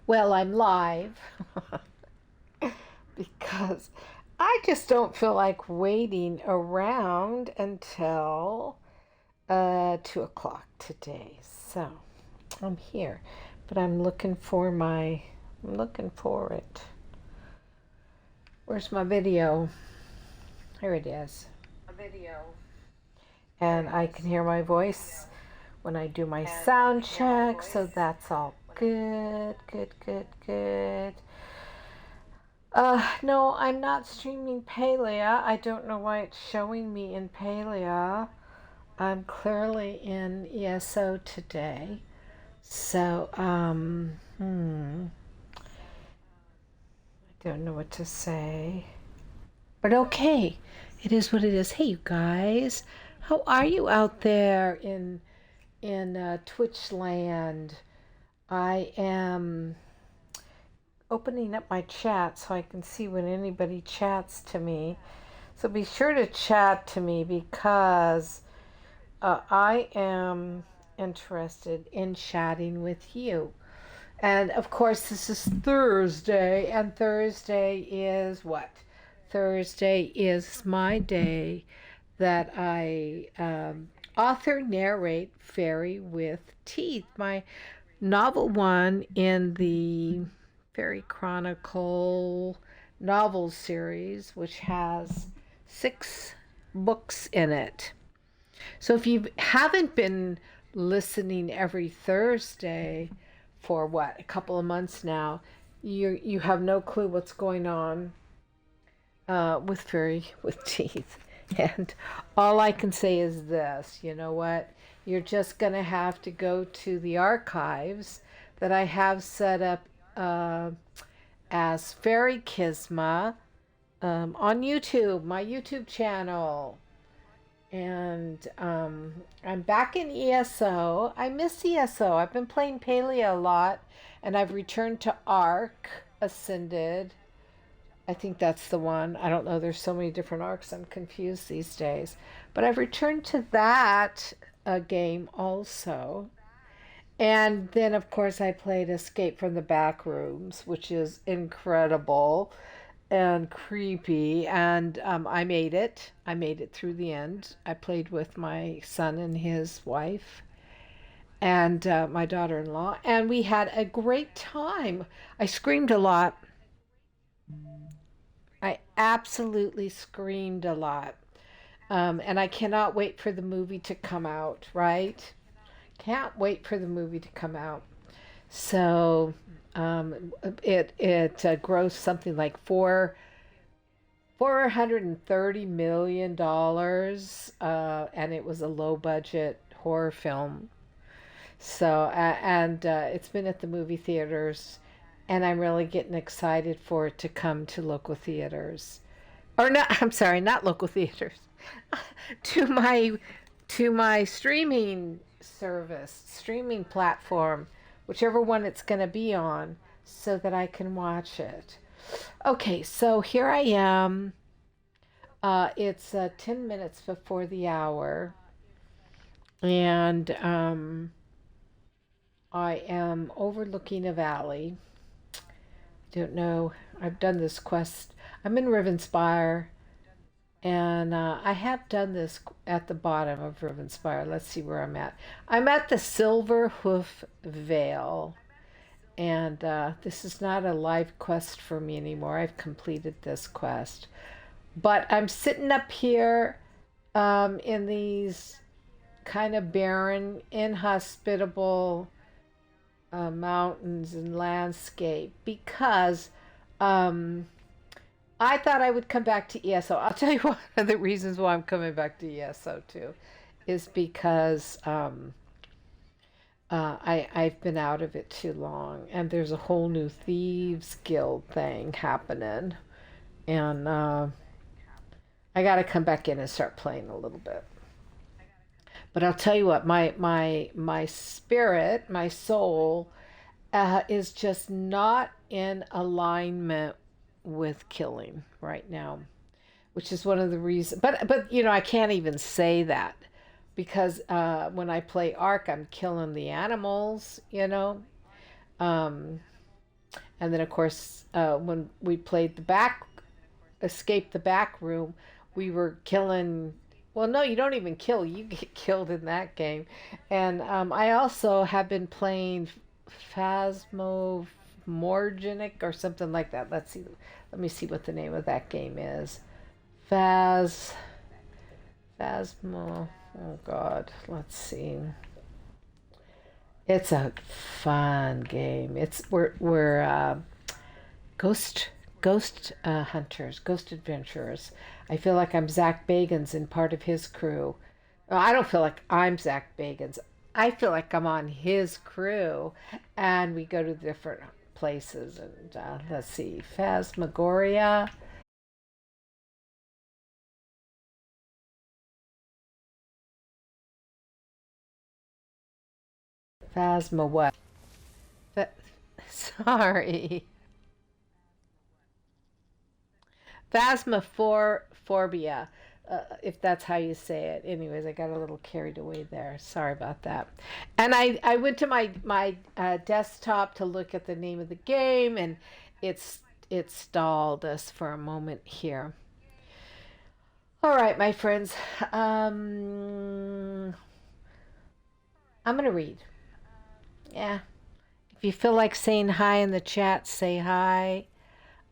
Well, I'm live because I just don't feel like waiting around until 2 o'clock today. So I'm here, but I'm looking for it. Where's my video? Here it is. A video. And I can hear my voice when I do my sound check, so that's all good, good, good, good. No, I'm not streaming Palea. I don't know why it's showing me in Palea. I'm clearly in ESO today. So, I don't know what to say. But okay, it is what it is. Hey, you guys, how are you out there in Twitch land? I am opening up my chat so I can see when anybody chats to me. So be sure to chat to me because I am interested in chatting with you. And of course, this is Thursday, and Thursday is what? Thursday is my day that I author narrate Faery with Teeth, my novel one in the Faery-Chronicle novel series, which has 6 books in it. So if you haven't been listening every Thursday for what, a couple of months now, you have no clue what's going on with Faery with Teeth. And all I can say is this, you know what? You're just going to have to go to the archives that I have set up as Fairy Kisma on YouTube, my YouTube channel. And I'm back in ESO. I miss ESO. I've been playing Palea a lot, and I've returned to Arc Ascended. I think that's the one. I don't know. There's so many different arcs. I'm confused these days. But I've returned to that game also. And then, of course, I played Escape from the Backrooms, which is incredible and creepy. And I made it. I made it through the end. I played with my son and his wife and my daughter-in-law. And we had a great time. I screamed a lot. I absolutely screamed a lot. And I cannot wait for the movie to come out, right? Can't wait for the movie to come out. So it grossed something like $430 million, and it was a low budget horror film. So and it's been at the movie theaters, and I'm really getting excited for it to come to local theaters. Or not, I'm sorry, not local theaters. to my to my streaming service, streaming platform, whichever one it's going to be on, so that I can watch it. Okay, so here I am. It's 10 minutes before the hour, and I am overlooking a valley. Don't know. I've done this quest. I'm in Rivenspire, and I have done this at the bottom of Rivenspire. Let's see where I'm at. I'm at the Silver Hoof Vale, and this is not a live quest for me anymore. I've completed this quest. But I'm sitting up here in these kind of barren, inhospitable mountains and landscape because um, I thought I would come back to ESO. I'll tell you one of the reasons why I'm coming back to ESO too is because I've been out of it too long, and there's a whole new Thieves Guild thing happening, and I got to come back in and start playing a little bit. But I'll tell you what, my spirit, my soul, is just not in alignment with killing right now, which is one of the reasons. But you know, I can't even say that because when I play Ark, I'm killing the animals. You know, um, And then, of course, when we played the back, escape the back room, we were killing. Well, no, you don't even kill. You get killed in that game. And I also have been playing Phasmomorginic or something like that. Let's see. Let me see what the name of that game is. Phas. Phasmo. Oh God. Let's see. It's a fun game. We're ghost hunters, ghost adventurers. I feel like I'm Zach Bagans in part of his crew. Well, I don't feel like I'm Zach Bagans. I feel like I'm on his crew, and we go to different places. And let's see, Phasmagoria. Phasma what? Pha- Sorry. Phasmophobia, if that's how you say it. Anyways, I got a little carried away there. Sorry about that. And I went to my desktop to look at the name of the game, and it's it stalled us for a moment here. All right, my friends. I'm gonna read. Yeah. If you feel like saying hi in the chat, say hi.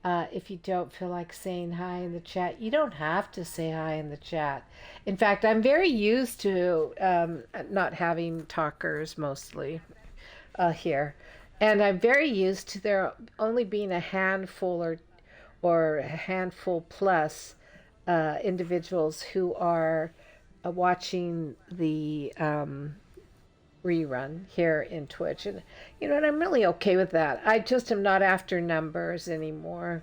If you don't feel like saying hi in the chat, you don't have to say hi in the chat. In fact, I'm very used to not having talkers mostly here. And I'm very used to there only being a handful or a handful plus individuals who are watching the rerun here in Twitch. And you know what? I'm really okay with that. I just am not after numbers anymore.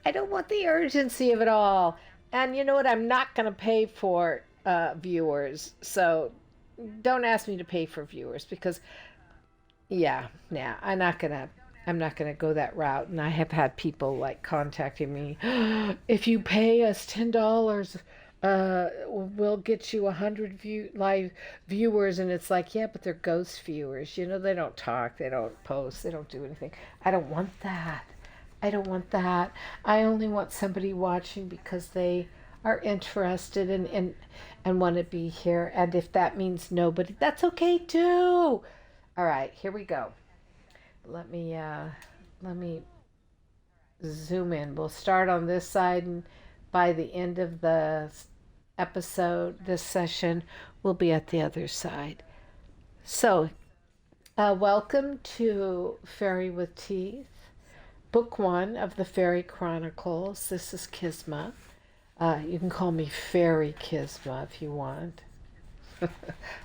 I don't want the urgency of it all. And you know what? I'm not going to pay for viewers. So don't ask me to pay for viewers because yeah, I'm not gonna go that route. And I have had people like contacting me. If you pay us $10, we'll get you 100 live viewers. And it's like, yeah, but they're ghost viewers. You know, they don't talk, they don't post, they don't do anything. I don't want that. I don't want that. I only want somebody watching because they are interested and want to be here. And if that means nobody, that's okay too. All right, here we go. Let me let me zoom in. We'll start on this side, and by the end of the episode, this session, we'll be at the other side. So, welcome to Faery with Teeth, Book 1 of the Faery-Chronicles. This is Kisma. You can call me Fairy Kisma if you want.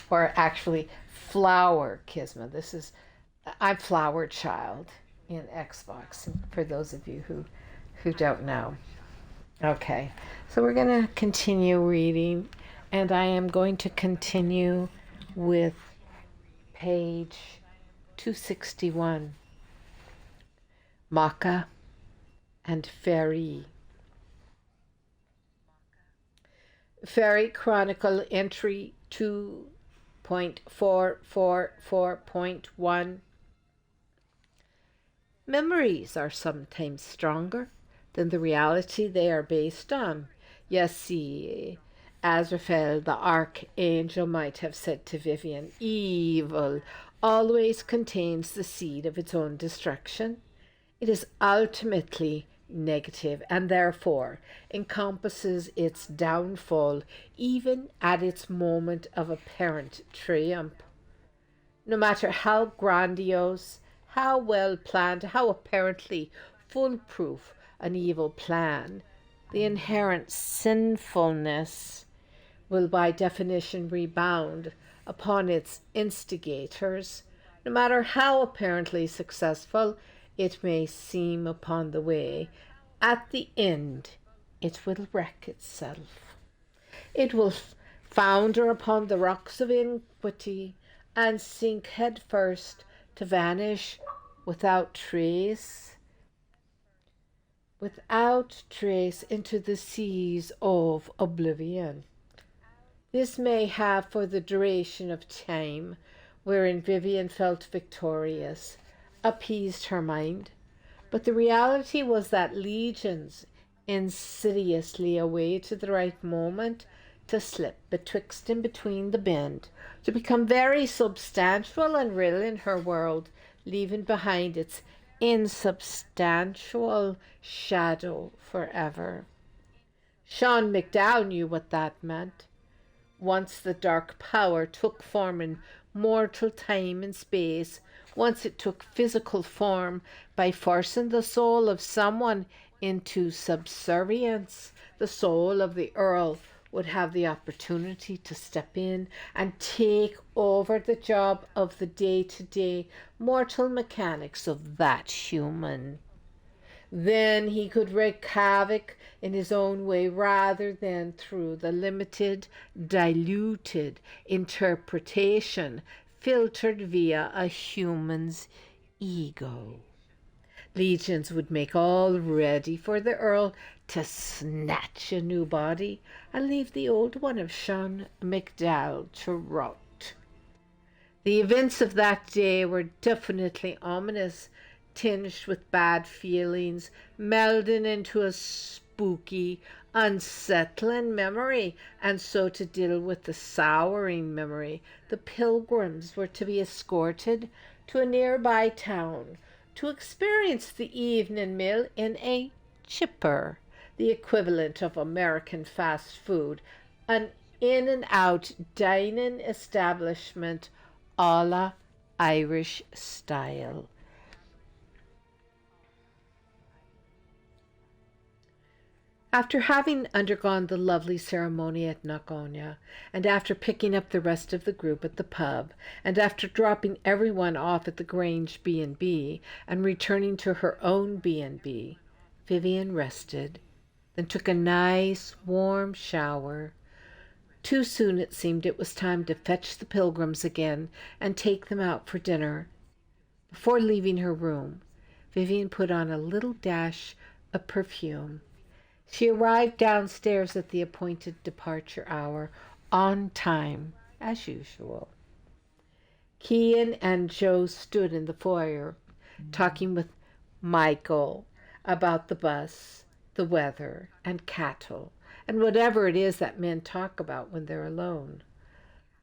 Or actually, Flower Kisma. I'm Flower Child in Xbox, for those of you who don't know. Okay, so we're going to continue reading, and I am going to continue with page 261. Maka and Faery. Faery Chronicle entry 2.444.1. Memories are sometimes stronger than the reality they are based on. Yes, see, Azraphel, the archangel, might have said to Vivian, evil always contains the seed of its own destruction. It is ultimately negative and therefore encompasses its downfall even at its moment of apparent triumph. No matter how grandiose, how well planned, how apparently foolproof an evil plan, the inherent sinfulness will by definition rebound upon its instigators, no matter how apparently successful it may seem upon the way. At the end, it will wreck itself. It will founder upon the rocks of iniquity and sink head first to vanish without trace into the seas of oblivion. This may have for the duration of time wherein Vivian felt victorious, appeased her mind, But the reality was that legions insidiously awaited the right moment to slip betwixt and between the bend, to become very substantial and real in her world, leaving behind its insubstantial shadow forever. Sean McDowell knew what that meant. Once the dark power took form in mortal time and space, once it took physical form by forcing the soul of someone into subservience, the soul of the Earl would have the opportunity to step in and take over the job of the day to day mortal mechanics of that human. Then he could wreak havoc in his own way rather than through the limited, diluted interpretation filtered via a human's ego. Legions would make all ready for the Earl to snatch a new body and leave the old one of Sean McDowell to rot. The events of that day were definitely ominous, tinged with bad feelings, melding into a spooky, unsettling memory. And so, to deal with the souring memory, the pilgrims were to be escorted to a nearby town to experience the evening meal in a chipper, the equivalent of American fast food, an in and out dining establishment a la Irish style. After having undergone the lovely ceremony at Knockona, and after picking up the rest of the group at the pub, and after dropping everyone off at the Grange B&B and returning to her own B&B, Vivian rested, then took a nice warm shower. Too soon it seemed it was time to fetch the pilgrims again and take them out for dinner. Before leaving her room, Vivian put on a little dash of perfume. She arrived downstairs at the appointed departure hour, on time, as usual. Cian and Joe stood in the foyer, talking with Michael about the bus, the weather, and cattle, and whatever it is that men talk about when they're alone.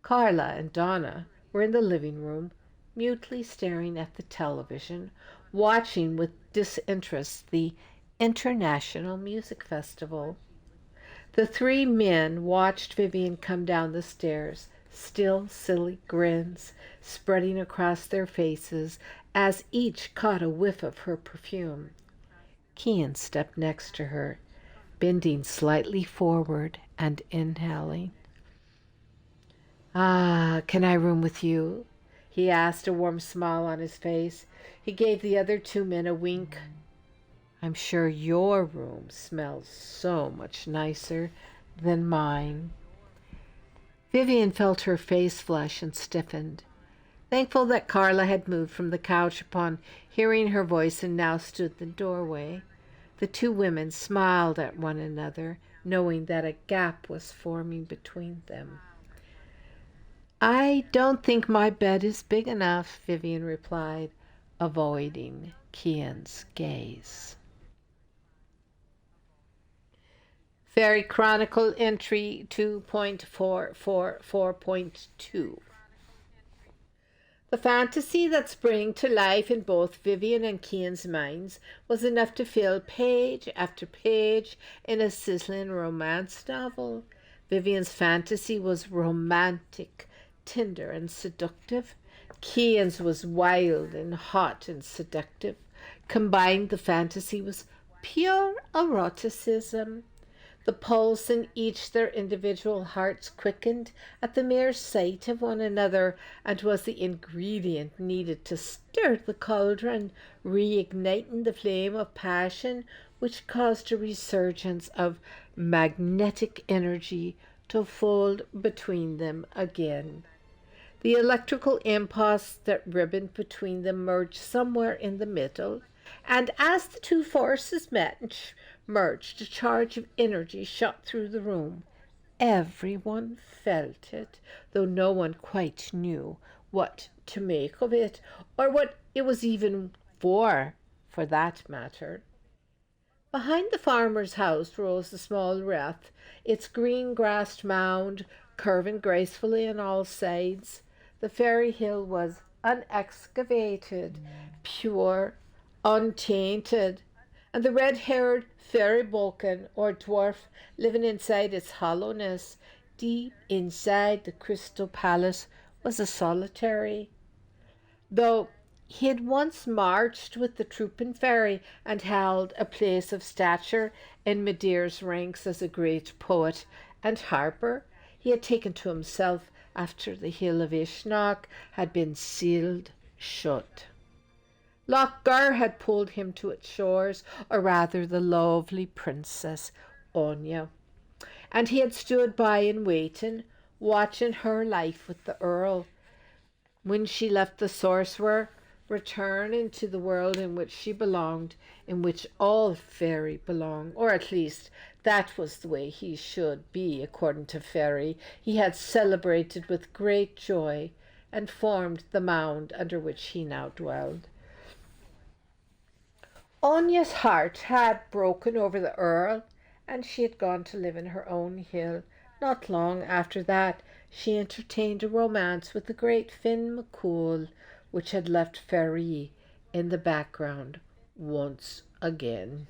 Carla and Donna were in the living room, mutely staring at the television, watching with disinterest the International Music Festival. The three men watched Vivian come down the stairs, still silly grins spreading across their faces as each caught a whiff of her perfume. Cian stepped next to her, bending slightly forward and inhaling. "Ah, can I room with you?" he asked, a warm smile on his face. He gave the other two men a wink. "I'm sure your room smells so much nicer than mine." Vivian felt her face flush and stiffened. Thankful that Carla had moved from the couch upon hearing her voice and now stood in the doorway, the two women smiled at one another, knowing that a gap was forming between them. "I don't think my bed is big enough," Vivian replied, avoiding Cian's gaze. Faery-Chronicle entry 2.444.2. The fantasy that sprang to life in both Vivian and Cian's minds was enough to fill page after page in a sizzling romance novel. Vivian's fantasy was romantic, tender, and seductive. Cian's was wild and hot and seductive. Combined, the fantasy was pure eroticism. The pulse in each their individual hearts quickened at the mere sight of one another, and was the ingredient needed to stir the cauldron, reigniting the flame of passion which caused a resurgence of magnetic energy to fold between them again. The electrical impulse that ribboned between them merged somewhere in the middle, and as the two forces met and merged, a charge of energy shot through the room. Everyone felt it, though no one quite knew what to make of it, or what it was even for for that matter. Behind the farmer's house rose the small rath, its green grassed mound curving gracefully on all sides. The fairy hill was unexcavated, pure, untainted, and the red-haired fairy Balkan or dwarf living inside its hollowness, deep inside the crystal palace, was a solitary. Though he had once marched with the trooping fairy and held a place of stature in Medeire's ranks as a great poet and harper, he had taken to himself after the hill of Ishnok had been sealed shut. Loch Gur had pulled him to its shores, or rather the lovely Princess Anya, and he had stood by in waiting, watching her life with the Earl. When she left the sorcerer, return into the world in which she belonged, in which all fairy belong, or at least that was the way he should be according to fairy, he had celebrated with great joy and formed the mound under which he now dwelled. Anya's heart had broken over the Earl, and she had gone to live in her own hill. Not long after that, she entertained a romance with the great Finn McCool, which had left Faery in the background once again.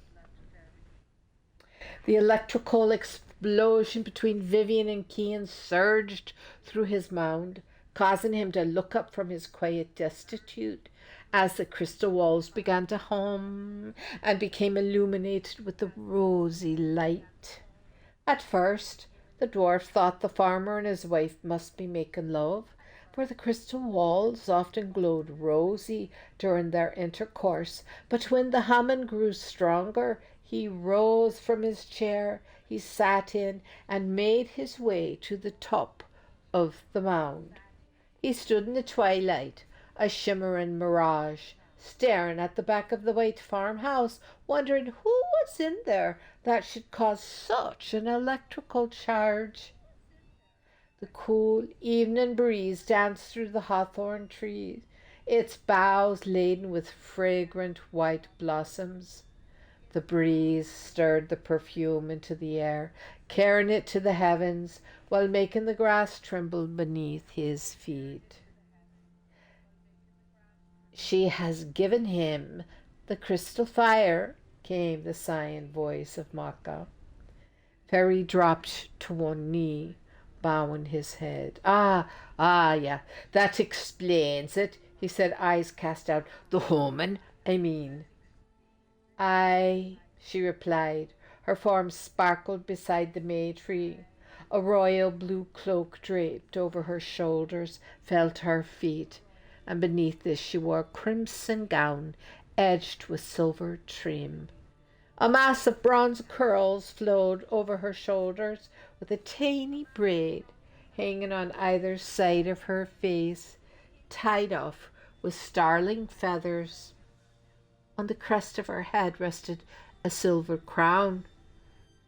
The electrical explosion between Vivian and Cian surged through his mind, causing him to look up from his quiet destitute as the crystal walls began to hum and became illuminated with a rosy light. At first, the dwarf thought the farmer and his wife must be making love, for the crystal walls often glowed rosy during their intercourse. But when the humming grew stronger, he rose from his chair he sat in and made his way to the top of the mound. He stood in the twilight, a shimmering mirage, staring at the back of the white farmhouse, wondering who was in there that should cause such an electrical charge. The cool evening breeze danced through the hawthorn trees, its boughs laden with fragrant white blossoms. The breeze stirred the perfume into the air, carrying it to the heavens while making the grass tremble beneath his feet. She has given him the crystal fire, came the sighing voice of Maka. Fairy dropped to one knee, bowing his head. Yeah, that explains it, he said, eyes cast out. The woman, I mean. Aye, she replied. Her form sparkled beside the may tree. A royal blue cloak draped over her shoulders fell to her feet, and beneath this she wore a crimson gown edged with silver trim. A mass of bronze curls flowed over her shoulders, with a tiny braid hanging on either side of her face, tied off with starling feathers. On the crest of her head rested a silver crown,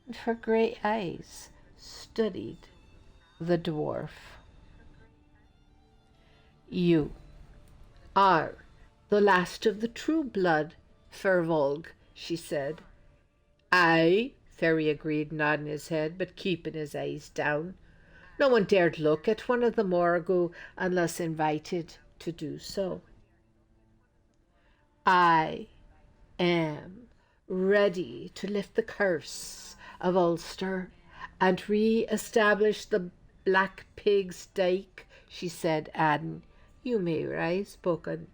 and her grey eyes studied the dwarf. You are the last of the true blood, Fervolg, she said. Aye, Fairy agreed, nodding his head, but keeping his eyes down. No one dared look at one of the Morrigu unless invited to do so. I am ready to lift the curse of Ulster and re-establish the Black Pig's Dyke, she said, adding, You may rise, Buchan.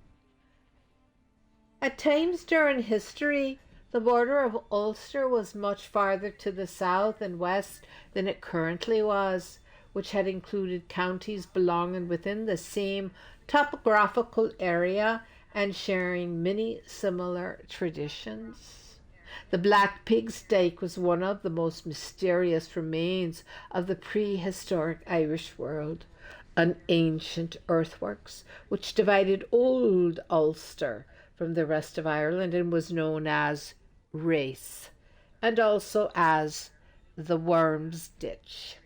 At times during history, the border of Ulster was much farther to the south and west than it currently was, which had included counties belonging within the same topographical area and sharing many similar traditions. The Black Pig's Dyke was one of the most mysterious remains of the prehistoric Irish world, an ancient earthworks which divided old Ulster from the rest of Ireland and was known as Race, and also as the Worm's Ditch.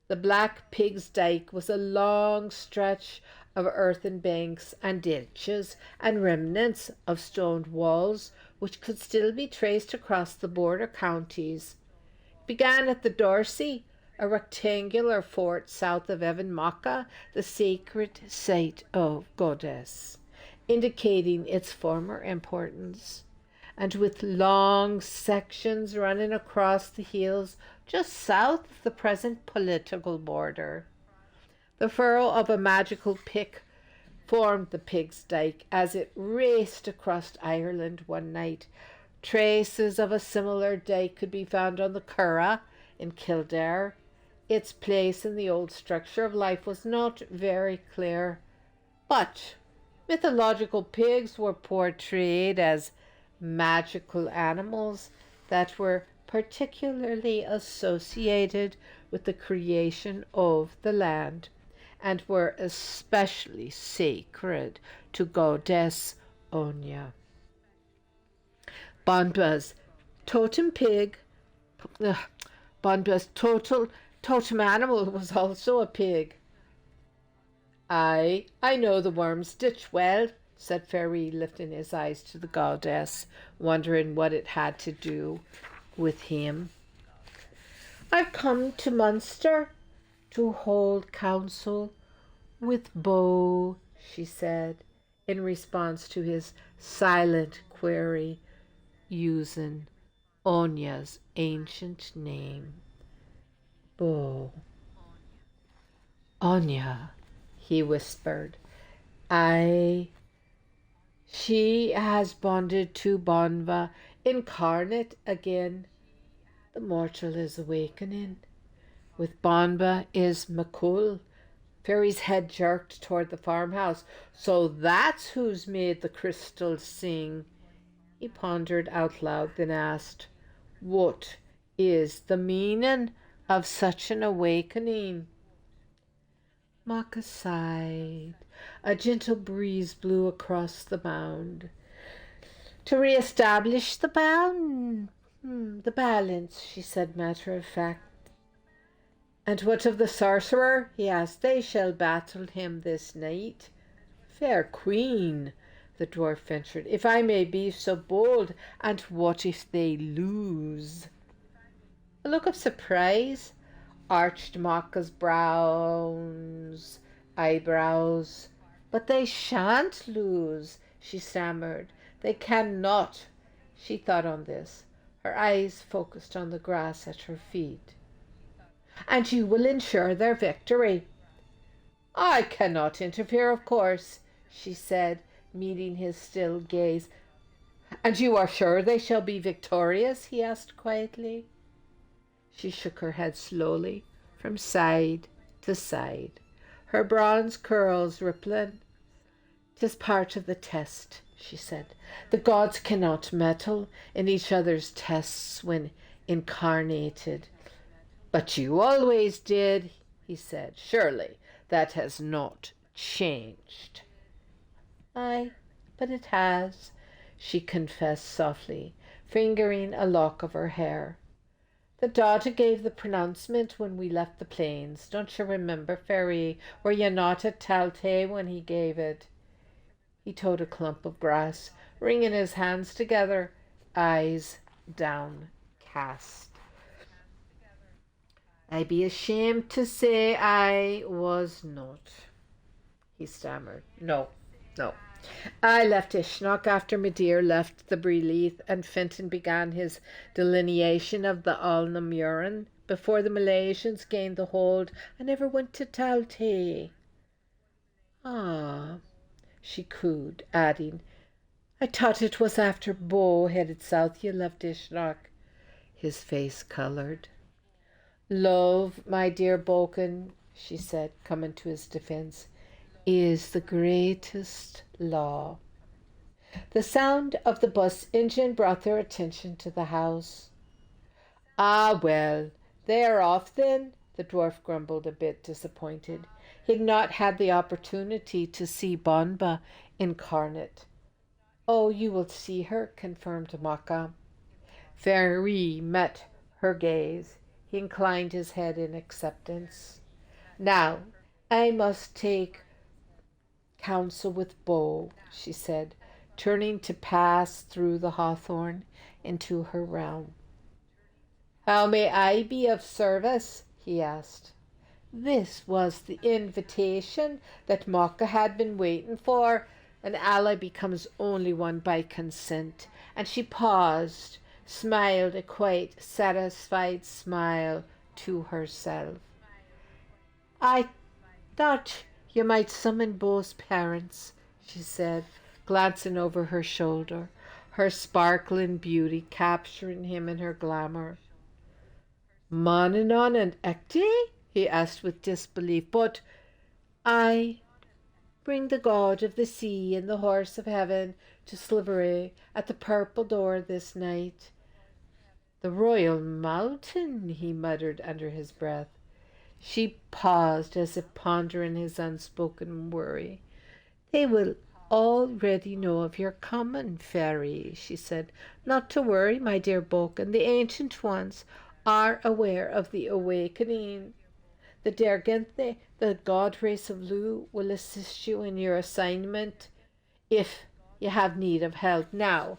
The Black Pig's Dyke was a long stretch of earthen banks and ditches and remnants of stone walls which could still be traced across the border counties. It began at the Dorsey, a rectangular fort south of Evan the sacred site of Goddess, indicating its former importance, and with long sections running across the hills just south of the present political border. The furrow of a magical pick formed the pig's dyke as it raced across Ireland one night. Traces of a similar dyke could be found on the Curragh in Kildare. Its place in the old structure of life was not very clear, but mythological pigs were portrayed as magical animals that were particularly associated with the creation of the land and were especially sacred to goddess Onya. Bonba's totem pig, Bonba's totem animal was also a pig. I know the Worm's Ditch well, said Faery, lifting his eyes to the goddess, wondering what it had to do with him. I've come to Munster to hold council with Bo, she said, in response to his silent query, using Onya's ancient name. Bo. Onya, he whispered. She has bonded to Bonva, incarnate again. The mortal is awakening. With Bonva is Makul. Faery's head jerked toward the farmhouse. So that's who's made the crystals sing. He pondered out loud, then asked, what is the meaning of such an awakening? Maka sighed. A gentle breeze blew across the mound. To re-establish the balance, she said, matter of fact. And what of the sorcerer? He asked. They shall battle him this night. Fair queen, the dwarf ventured, if I may be so bold, and what if they lose? A look of surprise arched Maka's eyebrows. But they shan't lose, she stammered. They cannot. She thought on this, her eyes focused on the grass at her feet. And you will ensure their victory. I cannot interfere, of course, she said, meeting his still gaze. And you are sure they shall be victorious? He asked quietly. She shook her head slowly from side to side, her bronze curls rippling. "'Tis part of the test," she said. "The gods cannot meddle in each other's tests when incarnated." "But you always did," he said. "Surely that has not changed." "Aye, but it has," she confessed softly, fingering a lock of her hair. "The daughter gave the pronouncement when we left the plains. Don't you remember, Faery? Were you not at Taltay when he gave it?" He toed a clump of grass, wringing his hands together, eyes downcast. "I be ashamed to say I was not," he stammered. No. I left Ishnok after Medea left the Breeleith, and Fenton began his delineation of the Alnamuran. Before the Malaysians gained the hold, I never went to Taltay." "Ah," she cooed, adding, "I thought it was after Bo headed south you left Ishnok." His face coloured. "Love, my dear Boken," she said, coming to his defence, "is the greatest law." The sound of the bus engine brought their attention to the house. "Ah, well, they are off then," the dwarf grumbled, a bit disappointed. He had not had the opportunity to see Bonba incarnate. "Oh, you will see her," confirmed Maka. Faery met her gaze. He inclined his head in acceptance. "Now, I must take counsel with Bo, she said, turning to pass through the hawthorn into her realm. How may I be of service? He asked. This was the invitation that Mocka had been waiting for. An ally becomes only one by consent. And she paused, smiled a quite satisfied smile to herself. I thought you might summon Bo's parents, she said, glancing over her shoulder, her sparkling beauty capturing him in her glamour. Manannán and Ecte? He asked with disbelief. But I bring the god of the sea and the horse of heaven to Slivery at the purple door this night. The royal mountain, he muttered under his breath. She paused as if pondering his unspoken worry. They will already know of your coming, Fairy, she said. Not to worry, my dear Boken. The ancient ones are aware of the awakening. The Dergenthe, the god race of Lu, will assist you in your assignment if you have need of help. Now,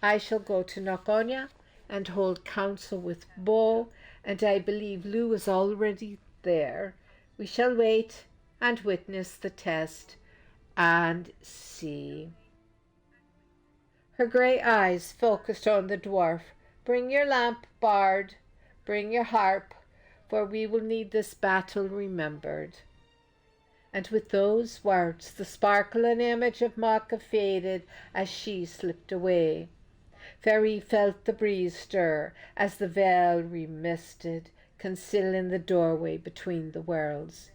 I shall go to Knockоня and hold counsel with Bo, and I believe Lu is already there. We shall wait and witness the test and see. Her grey eyes focused on the dwarf. Bring your lamp, bard. Bring your harp, for we will need this battle remembered. And with those words, the sparkle and image of Mocka faded as she slipped away. Fairy felt the breeze stir as the veil remisted, concealing the doorway between the worlds.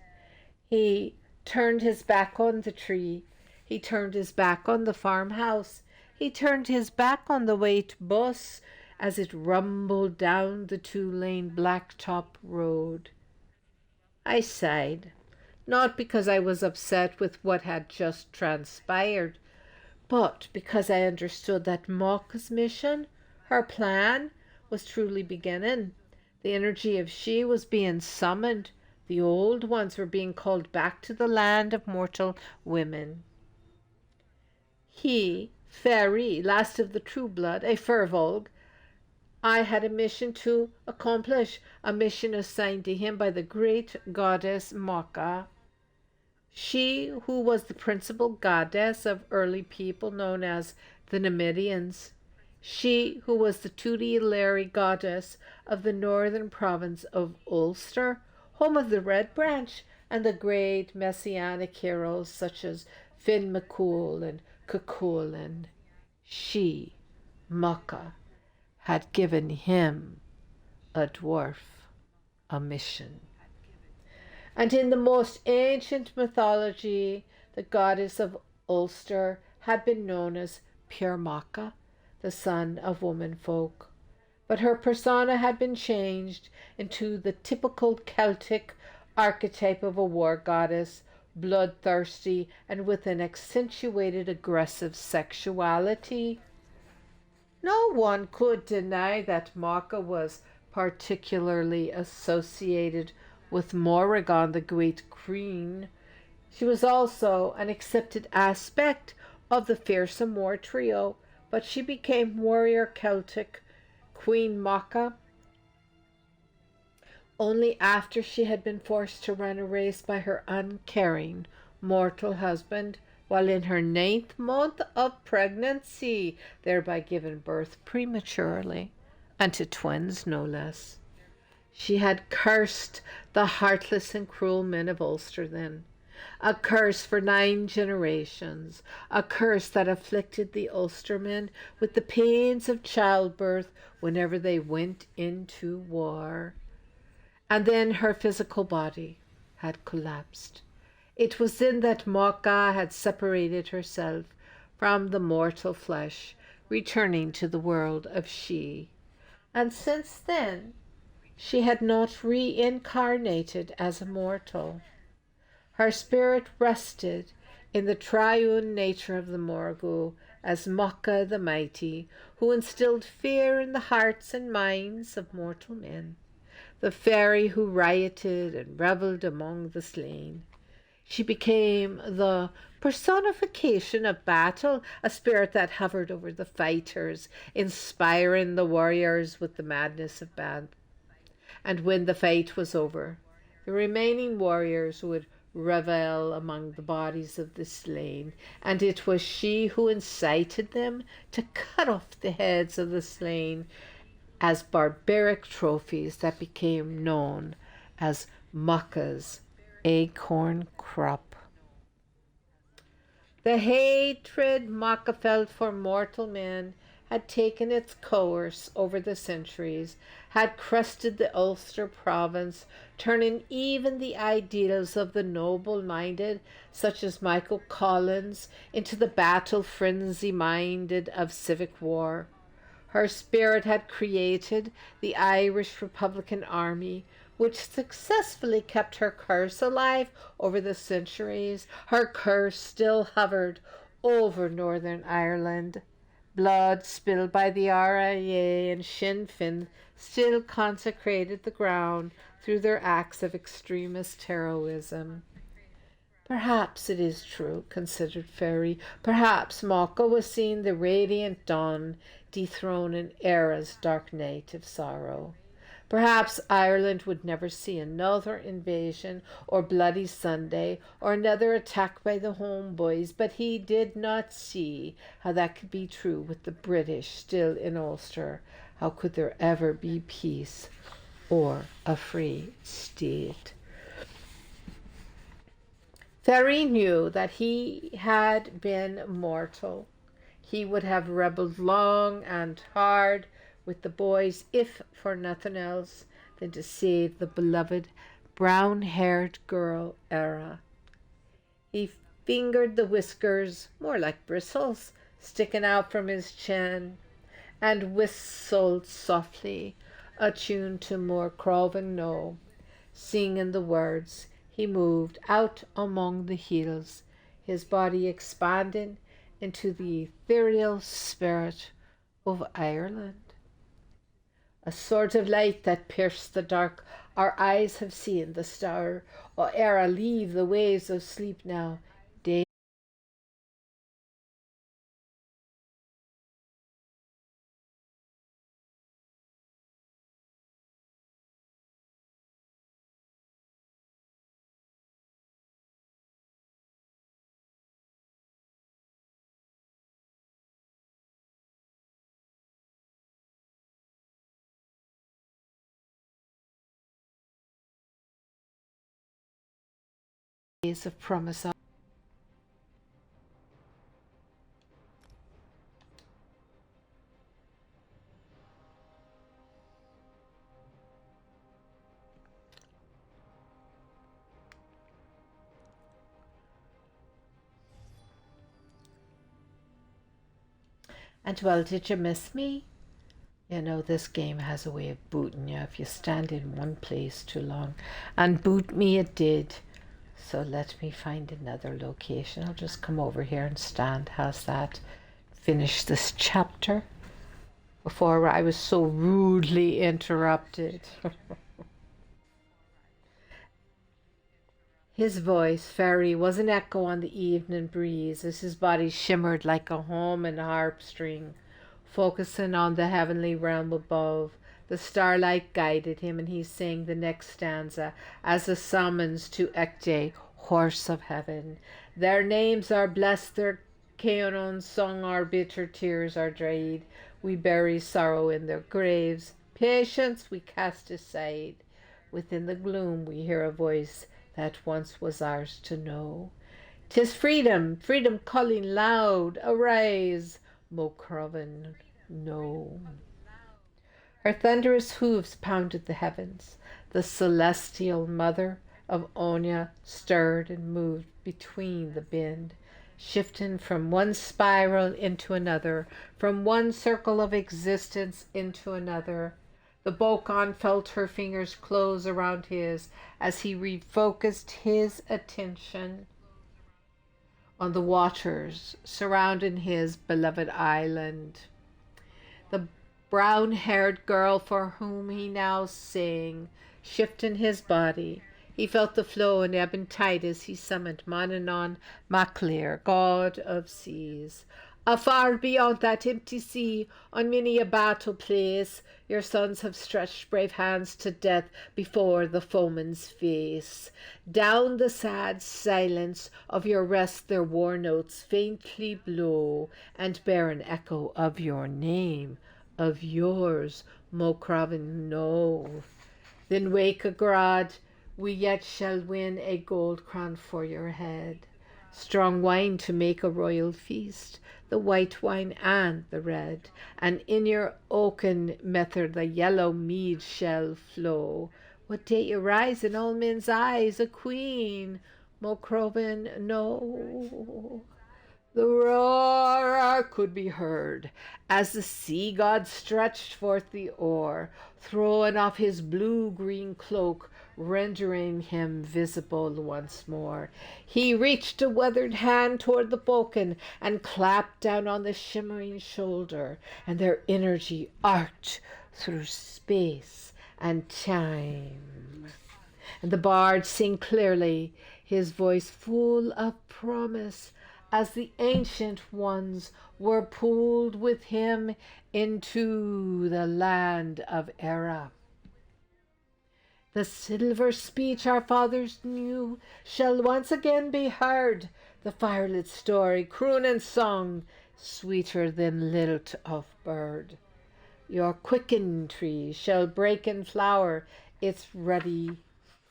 He turned his back on the tree. He turned his back on the farmhouse. He turned his back on the white bus as it rumbled down the two-lane blacktop road. I sighed, not because I was upset with what had just transpired, but because I understood that Mocka's mission, her plan, was truly beginning. The energy of she was being summoned. The old ones were being called back to the land of mortal women. He, Fairy, last of the true blood, a Firbolg, I had a mission to accomplish, a mission assigned to him by the great goddess Mocka. She who was the principal goddess of early people known as the Numidians. She who was the tutelary goddess of the northern province of Ulster, home of the Red Branch and the great messianic heroes such as Finn McCool and Cuchulainn. She, Mocka, had given him, a dwarf, a mission. And in the most ancient mythology, the goddess of Ulster had been known as pure Mocka, the son of womenfolk. But her persona had been changed into the typical Celtic archetype of a war goddess, bloodthirsty and with an accentuated aggressive sexuality. No one could deny that Mocka was particularly associated with Morrigan, the great queen. She was also an accepted aspect of the fearsome war trio, but she became warrior Celtic Queen Mocka only after she had been forced to run a race by her uncaring mortal husband while in her 9th month of pregnancy, thereby giving birth prematurely, and to twins no less. She had cursed the heartless and cruel men of Ulster then, a curse for 9 generations, a curse that afflicted the Ulstermen with the pains of childbirth whenever they went into war. And then her physical body had collapsed. It was then that Mocka had separated herself from the mortal flesh, returning to the world of she. And since then, she had not reincarnated as a mortal. Her spirit rested in the triune nature of the Morgul as Mocka the Mighty, who instilled fear in the hearts and minds of mortal men, the fairy who rioted and revelled among the slain. She became the personification of battle, a spirit that hovered over the fighters, inspiring the warriors with the madness of battle. And when the fight was over, the remaining warriors would revel among the bodies of the slain, and it was she who incited them to cut off the heads of the slain as barbaric trophies that became known as Macha's acorn crop. The hatred Macha felt for mortal men had taken its course over the centuries, had crusted the Ulster province, turning even the ideals of the noble-minded, such as Michael Collins, into the battle-frenzy-minded of civic war. Her spirit had created the Irish Republican Army, which successfully kept her curse alive over the centuries. Her curse still hovered over Northern Ireland. Blood spilled by the RIA and Sinn Féin still consecrated the ground through their acts of extremist heroism. Perhaps it is true, considered Faery. Perhaps Macha was seeing the radiant dawn dethroning Éra's dark night of sorrow. Perhaps Ireland would never see another invasion or Bloody Sunday or another attack by the homeboys, but he did not see how that could be true with the British still in Ulster. How could there ever be peace or a free state? Faery knew that he had been mortal. He would have rebelled long and hard with the boys, if for nothing else than to save the beloved brown-haired girl Éra. He fingered the whiskers, more like bristles, sticking out from his chin, and whistled softly, a tune to More Craven No. Singing the words, he moved out among the hills, his body expanding into the ethereal spirit of Ireland. A sort of light that pierced the dark. Our eyes have seen the star. O Éra, leave the waves of sleep now. Day days of promise. And well, did you miss me? You know, this game has a way of booting you if you stand in one place too long. And boot me it did. So let me find another location. I'll just come over here and stand. How's that? Finish this chapter before I was so rudely interrupted. His voice, Faery, was an echo on the evening breeze as his body shimmered like a humming harp string, focusing on the heavenly realm above. The starlight guided him, and he sang the next stanza as a summons to Ecce, horse of heaven. Their names are blessed, their canons sung, our bitter tears are dried. We bury sorrow in their graves. Patience we cast aside. Within the gloom we hear a voice that once was ours to know. 'Tis freedom, freedom calling loud, arise, Mo Craven, no. Her thunderous hooves pounded the heavens. The celestial mother of Onya stirred and moved between the bend, shifting from one spiral into another, from one circle of existence into another. The Bokon felt her fingers close around his as he refocused his attention on the waters surrounding his beloved island. The brown-haired girl for whom he now sang, shifting his body, He felt the flow and ebb and tide as he summoned Manannán mac Lir, god of seas. Afar beyond that empty sea, on many a battle place, your sons have stretched brave hands to death before the foeman's face. Down the sad silence of your rest their war notes faintly blow, and bear an echo of your name, of yours, Mocravan, no. Then wake agrad, we yet shall win a gold crown for your head. Strong wine to make a royal feast, the white wine and the red, and in your oaken mether the yellow mead shall flow. What day you rise in all men's eyes, a queen, Mocroben, no. The roar could be heard as the sea god stretched forth the oar, throwing off his blue-green cloak, rendering him visible once more. He reached a weathered hand toward the Balkan and clapped down on the shimmering shoulder, and their energy arced through space and time. And the bard sang clearly, his voice full of promise, as the ancient ones were pulled with him into the land of Era. The silver speech our fathers knew shall once again be heard, the firelit story, croon and song, sweeter than lilt of bird. Your quicken tree shall break in flower, its ruddy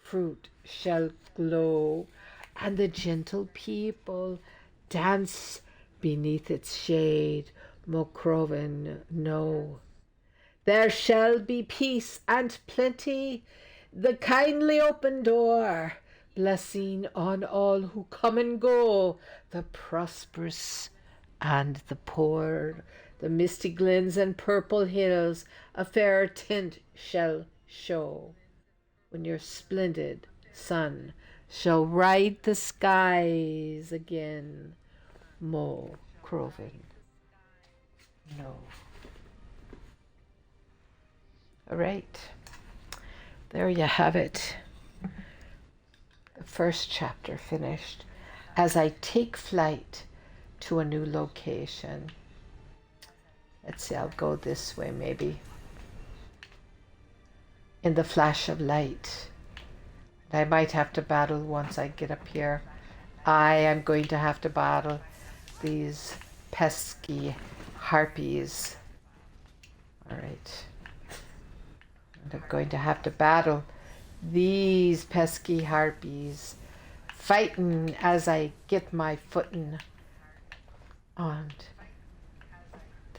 fruit shall glow, and the gentle people dance beneath its shade, Mocroven, no. There shall be peace and plenty, the kindly open door, blessing on all who come and go, the prosperous and the poor. The misty glens and purple hills a fairer tint shall show, when your splendid sun shall ride the skies again, Mocroven, no. All right, there you have it. The first chapter finished as I take flight to a new location. Let's see, I'll go this way maybe. In the flash of light. I might have to battle once I get up here. I am going to have to battle these pesky harpies. All right. And I'm going to have to battle these pesky harpies, fighting as I get my footing on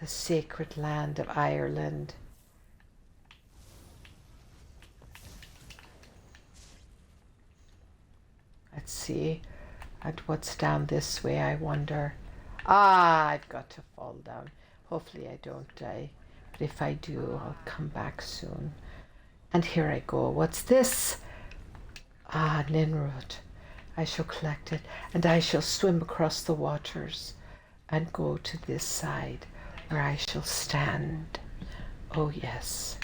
the sacred land of Ireland. Let's see. And what's down this way, I wonder? Ah, I've got to fall down. Hopefully I don't die. But if I do, I'll come back soon. And here I go. What's this? Ah, Ninrod. I shall collect it, and I shall swim across the waters and go to this side where I shall stand. Oh yes,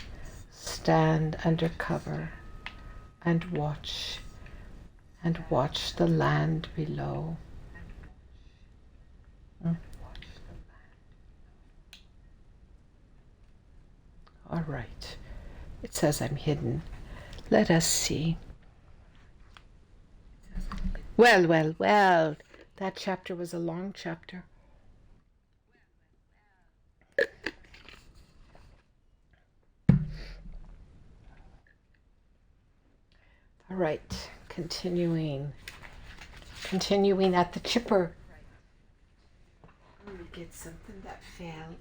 stand under cover and watch the land below. All right, it says I'm hidden. Let us see. Well, well, well, that chapter was a long chapter. All right, continuing at the chipper. I'm gonna get something that fell.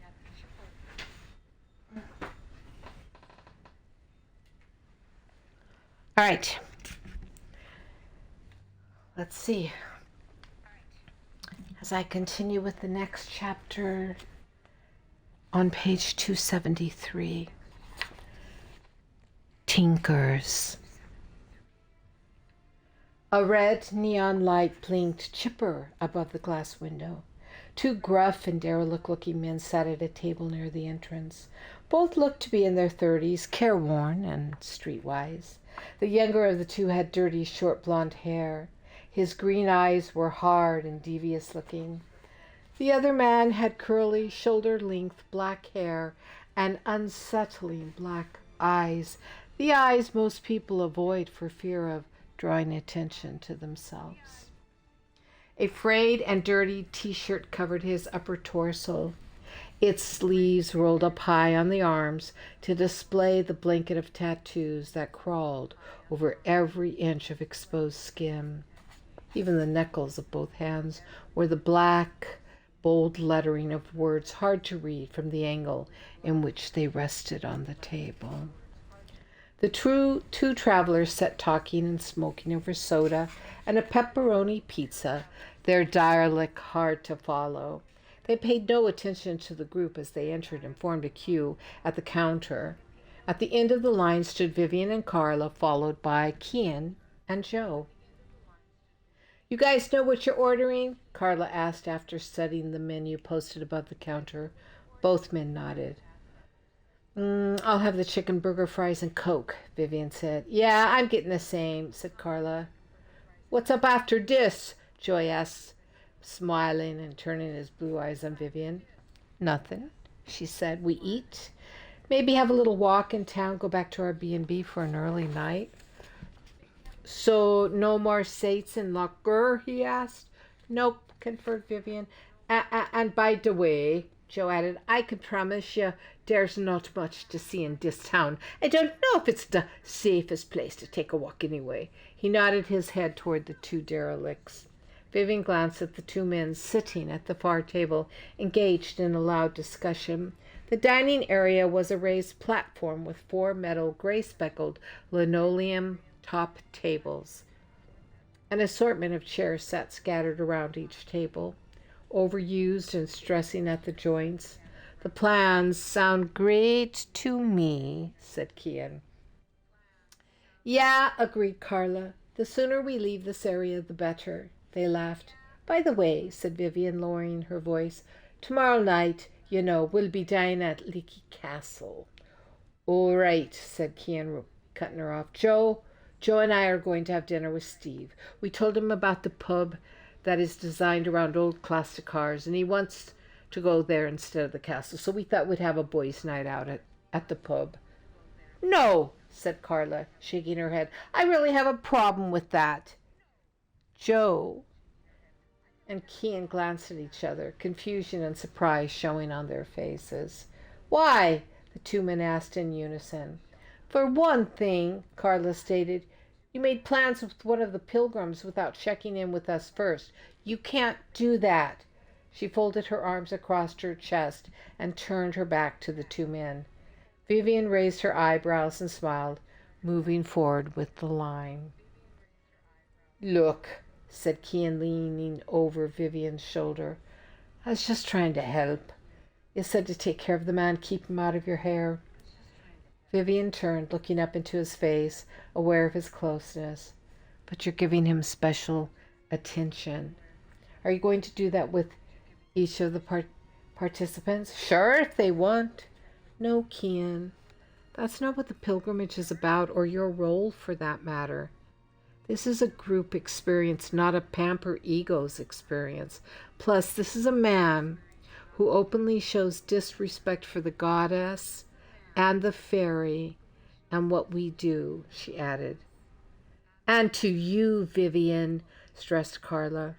All right. Let's see. As I continue with the next chapter on page 273. Tinkers. A red neon light blinked chipper above the glass window. Two gruff and derelict-looking men sat at a table near the entrance. Both looked to be in their 30s, careworn and streetwise. The younger of the two had dirty, short blonde hair. His green eyes were hard and devious-looking. The other man had curly, shoulder-length black hair and unsettling black eyes, the eyes most people avoid for fear of drawing attention to themselves. A frayed and dirty t-shirt covered his upper torso, its sleeves rolled up high on the arms to display the blanket of tattoos that crawled over every inch of exposed skin. Even the knuckles of both hands were the black, bold lettering of words hard to read from the angle in which they rested on the table. The two travelers sat talking and smoking over soda and a pepperoni pizza, their dialect hard to follow. They paid no attention to the group as they entered and formed a queue at the counter. At the end of the line stood Vivian and Carla, followed by Kian and Joe. "You guys know what you're ordering?" Carla asked after studying the menu posted above the counter. Both men nodded. I'll have the chicken burger, fries, and Coke," Vivian said. "Yeah, I'm getting the same," said Carla. "What's up after this?" Joe asked, smiling and turning his blue eyes on Vivian. "Nothing," she said. "We eat, maybe have a little walk in town, go back to our B&B for an early night." "So no more sates in Lochgur?" he asked. "Nope," confirmed Vivian. And by the way," Joe added, "I can promise you there's not much to see in this town. I don't know if it's the safest place to take a walk anyway." He nodded his head toward the two derelicts. Vivian glanced at the two men sitting at the far table, engaged in a loud discussion. The dining area was a raised platform with four metal, gray-speckled linoleum top tables. An assortment of chairs sat scattered around each table, overused and stressing at the joints. "The plans sound great to me," said Kian. "Yeah," agreed Carla. "The sooner we leave this area, the better." They laughed. "By the way," said Vivian, lowering her voice, "tomorrow night, you know, we'll be dining at Leaky Castle." "All right," said Kian, cutting her off. Joe and I are going to have dinner with Steve. We told him about the pub that is designed around old classic cars, and he wants to go there instead of the castle. So we thought we'd have a boys' night out at the pub." "No," said Carla, shaking her head. "I really have a problem with that." Joe and Kian glanced at each other, confusion and surprise showing on their faces. "Why?" the two men asked in unison. "For one thing," Carla stated, "you made plans with one of the pilgrims without checking in with us first. You can't do that." She folded her arms across her chest and turned her back to the two men. Vivian raised her eyebrows and smiled, moving forward with the line. "Look," said Kian, leaning over Vivian's shoulder, "I was just trying to help. You said to take care of the man, keep him out of your hair." Vivian turned, looking up into his face, aware of his closeness. "But you're giving him special attention. Are you going to do that with each of the participants?" "Sure, if they want." "No, Kian. That's not what the pilgrimage is about, or your role for that matter. This is a group experience, not a pamper ego's experience. Plus, this is a man who openly shows disrespect for the goddess and the fairy and what we do," she added. "And to you, Vivian," stressed Carla.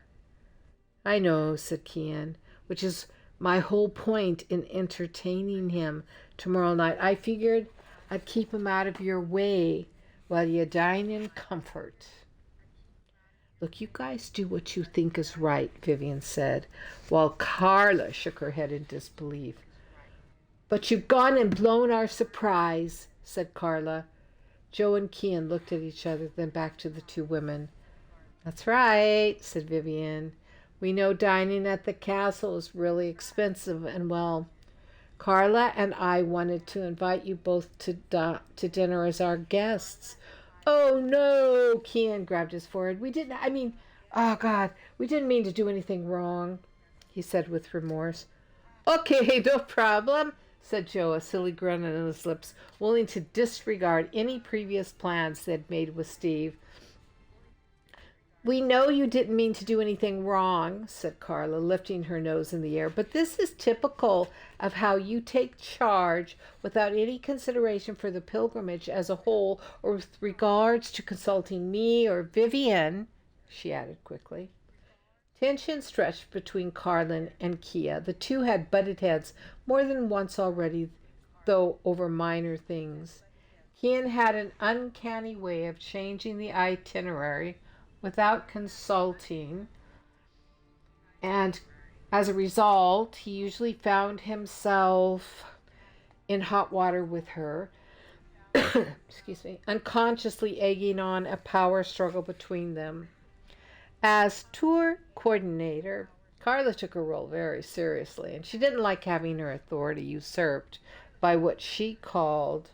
"I know," said Kian, "which is my whole point in entertaining him tomorrow night. I figured I'd keep him out of your way while you dine in comfort." "Look, you guys do what you think is right," Vivian said, while Carla shook her head in disbelief. "But you've gone and blown our surprise," said Carla. Joe and Kian looked at each other, then back to the two women. "That's right," said Vivian. "We know dining at the castle is really expensive, and well, Carla and I wanted to invite you both to dinner as our guests." "Oh, no," Kian grabbed his forehead. We didn't mean to do anything wrong." he said with remorse. Okay, no problem, said Joe, a silly grin on his lips, willing to disregard any previous plans they'd made with Steve. We know you didn't mean to do anything wrong, said Carla, lifting her nose in the air, but this is typical of how you take charge without any consideration for the pilgrimage as a whole or with regards to consulting me or Vivian, she added quickly. Tension stretched between Carlin and Kia. The two had butted heads more than once already, though over minor things. Kian had an uncanny way of changing the itinerary without consulting, and as a result, he usually found himself in hot water with her, excuse me, unconsciously egging on a power struggle between them. As tour coordinator, Carla took her role very seriously, and she didn't like having her authority usurped by what she called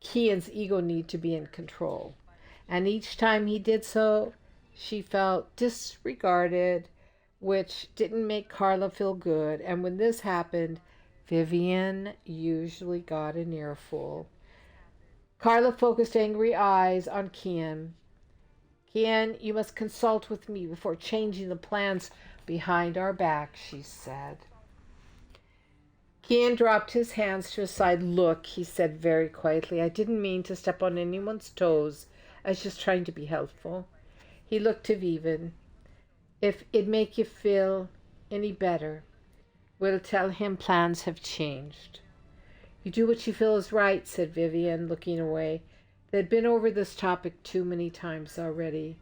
Kian's ego need to be in control. And each time he did so, she felt disregarded, which didn't make Carla feel good. And when this happened, Vivian usually got an earful. Carla focused angry eyes on Kian. Kian, you must consult with me before changing the plans behind our back, she said. Kian dropped his hands to his side. Look, he said very quietly, I didn't mean to step on anyone's toes. I was just trying to be helpful. He looked to Vivian. If it make you feel any better, we'll tell him plans have changed. You do what you feel is right, said Vivian, looking away. They'd been over this topic too many times already.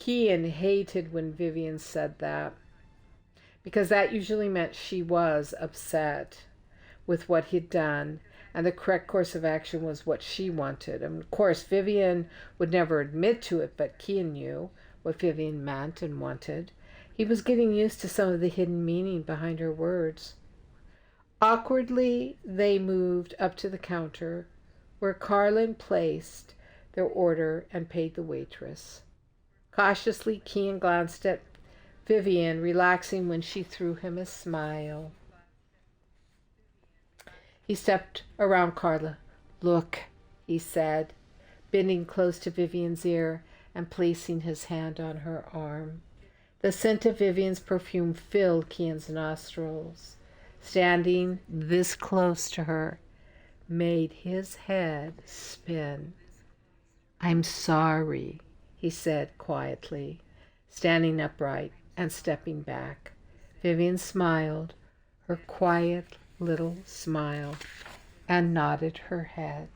Kian hated when Vivian said that, because that usually meant she was upset with what he'd done, and the correct course of action was what she wanted. And of course, Vivian would never admit to it, but Kian knew what Vivian meant and wanted. He was getting used to some of the hidden meaning behind her words. Awkwardly, they moved up to the counter, where Carlin placed their order and paid the waitress. Cautiously, Kian glanced at Vivian, relaxing when she threw him a smile. He stepped around Carla. Look, he said, bending close to Vivian's ear and placing his hand on her arm. The scent of Vivian's perfume filled Kian's nostrils. Standing this close to her made his head spin. I'm sorry, he said quietly, standing upright and stepping back. Vivian smiled, her quiet little smile, and nodded her head.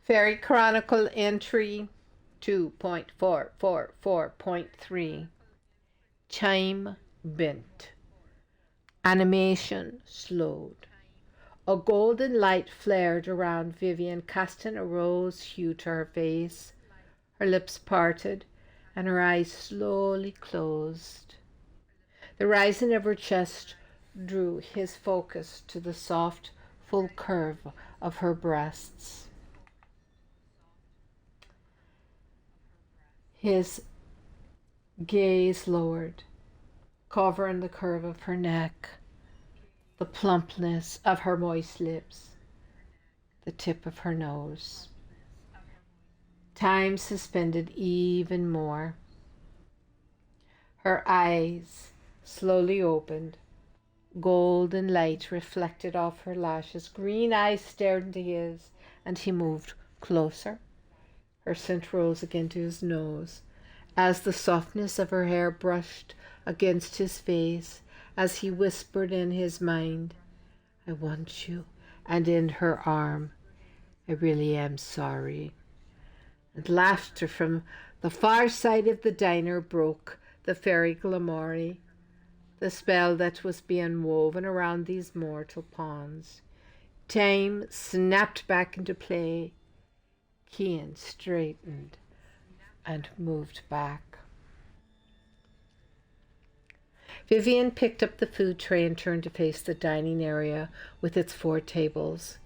Faery Chronicle entry 2.444.3. Chime bent. Animation slowed. A golden light flared around Vivian, casting a rose hue to her face. Her lips parted, and her eyes slowly closed. The rising of her chest drew his focus to the soft, full curve of her breasts. His gaze lowered, covering the curve of her neck, the plumpness of her moist lips, the tip of her nose. Time suspended even more. Her eyes slowly opened. Golden light reflected off her lashes. Green eyes stared into his, and he moved closer. Her scent rose again to his nose, as the softness of her hair brushed against his face, as he whispered in his mind, I want you, and in her arm, I really am sorry. And laughter from the far side of the diner broke the fairy glamour, the spell that was being woven around these mortal pawns. Time snapped back into play. Kian straightened and moved back. Vivian picked up the food tray and turned to face the dining area with its 4 tables.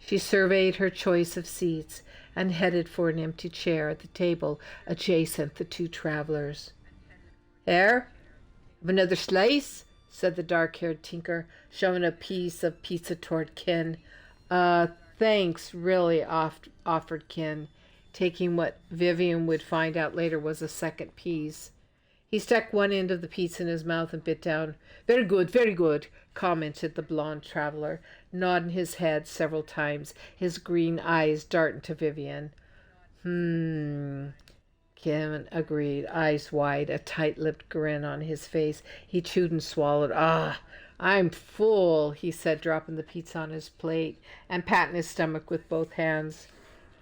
She surveyed her choice of seats and headed for an empty chair at the table adjacent the two travelers. "Here, have another slice?" said the dark-haired tinker, shoving a piece of pizza toward Ken. Thanks, really," offered Ken, taking what Vivian would find out later was a second piece. He stuck one end of the pizza in his mouth and bit down. Very good," commented the blonde traveler, nodding his head several times, his green eyes darting to Vivian. Kim agreed, eyes wide, a tight-lipped grin on his face. He chewed and swallowed. I'm full," he said, dropping the pizza on his plate and patting his stomach with both hands.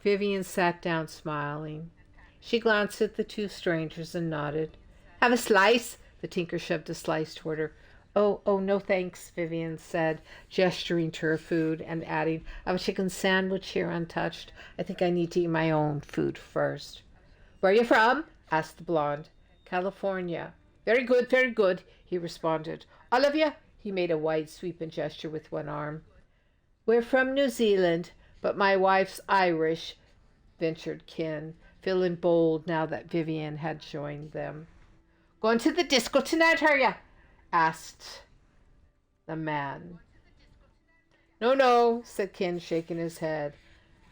Vivian sat down, smiling. She glanced at the two strangers and nodded. "Have a slice?" The tinker shoved a slice toward her. Oh, no thanks," Vivian said, gesturing to her food and adding, "I have a chicken sandwich here untouched. I think I need to eat my own food first." "Where are you from?" asked the blonde. "California." Very good," he responded. "All of you?" He made a wide sweeping gesture with one arm. "We're from New Zealand, but my wife's Irish," ventured Ken, feeling bold now that Vivian had joined them. "Going to the disco tonight, are you?" asked the man. No, said Ken, shaking his head.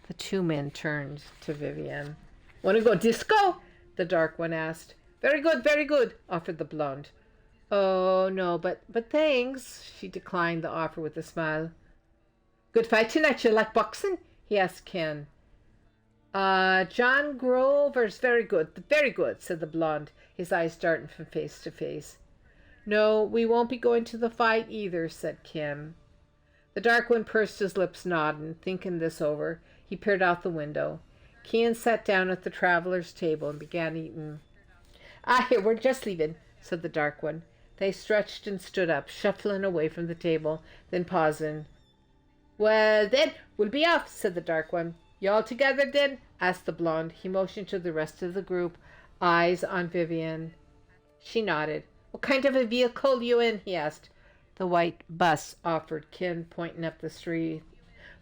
The two men turned to Vivian. "Want to go disco?" the dark one asked. Very good, offered the blonde. "Oh, no, but thanks." She declined the offer with a smile. "Good fight tonight. You like boxing?" he asked Ken. John Grover's very good, said the blonde, his eyes darting from face to face. "No, we won't be going to the fight either," said Kim. The dark one pursed his lips, nodding. Thinking this over, he peered out the window. Ken sat down at the traveler's table and began eating. Here, we're just leaving," said the dark one. They stretched and stood up, shuffling away from the table, then pausing. "Well, then, we'll be off," said the dark one. "You all together, then?" asked the blonde. He motioned to the rest of the group, eyes on Vivian. She nodded. "What kind of a vehicle you in?" he asked. "The white bus," offered Ken, pointing up the street.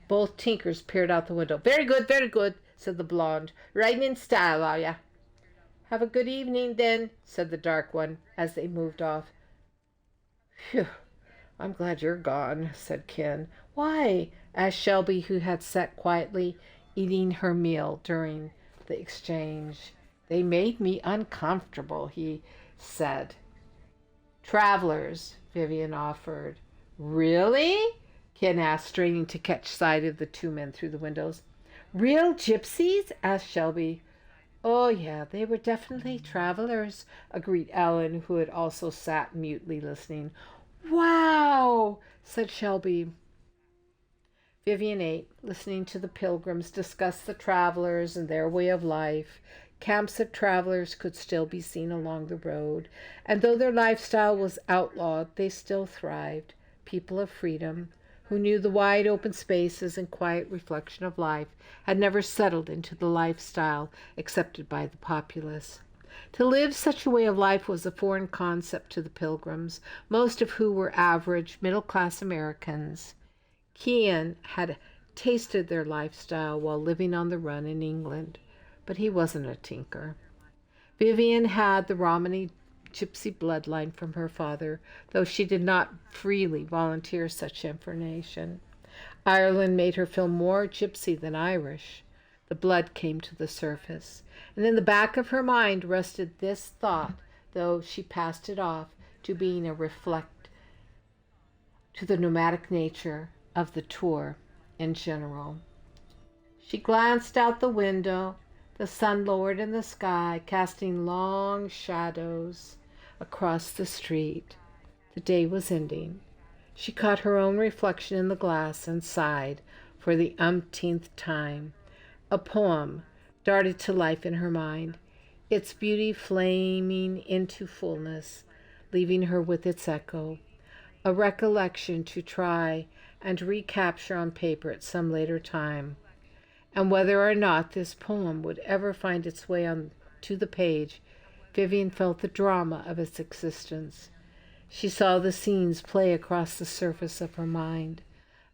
Both tinkers peered out the window. Very good, said the blonde. "Riding in style, are ya?" "Have a good evening, then," said the dark one, as they moved off. "Phew, I'm glad you're gone," said Ken. "Why?" asked Shelby, who had sat quietly eating her meal during the exchange. "They made me uncomfortable," he said. "Travelers," Vivian offered. "Really?" Ken asked, straining to catch sight of the two men through the windows. "Real gypsies?" asked Shelby. "Oh, yeah, they were definitely travelers," agreed Ellen, who had also sat mutely listening. "Wow," said Shelby. Vivian ate, listening to the pilgrims discuss the travelers and their way of life. Camps of travelers could still be seen along the road, and though their lifestyle was outlawed, they still thrived. People of freedom, who knew the wide open spaces and quiet reflection of life, had never settled into the lifestyle accepted by the populace. To live such a way of life was a foreign concept to the pilgrims, most of whom were average, middle-class Americans. Ken had tasted their lifestyle while living on the run in England, but he wasn't a tinker. Vivian had the Romany gypsy bloodline from her father, though she did not freely volunteer such information. Ireland made her feel more gypsy than Irish. The blood came to the surface, and in the back of her mind rested this thought, though she passed it off to being a reflect to the nomadic nature of the tour in general. She glanced out the window. The sun lowered in the sky, casting long shadows across the street. The day was ending. She caught her own reflection in the glass and sighed for the umpteenth time. A poem darted to life in her mind, its beauty flaming into fullness, leaving her with its echo, a recollection to try and recapture on paper at some later time. And whether or not this poem would ever find its way on to the page, Vivian felt the drama of its existence. She saw the scenes play across the surface of her mind,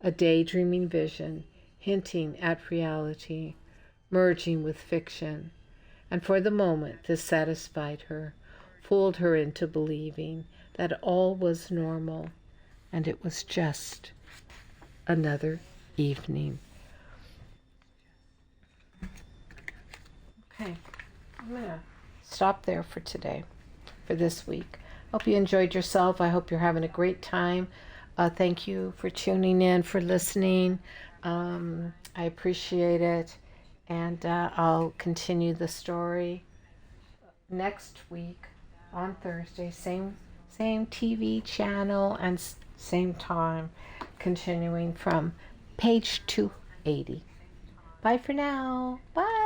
a daydreaming vision, hinting at reality, merging with fiction. And for the moment, this satisfied her, fooled her into believing that all was normal, and it was just another evening. Okay, I'm going to stop there for today, for this week. Hope you enjoyed yourself. I hope you're having a great time. Thank you for tuning in, for listening. I appreciate it. And I'll continue the story next week on Thursday. Same TV channel and same time. Continuing from page 280. Bye for now. Bye.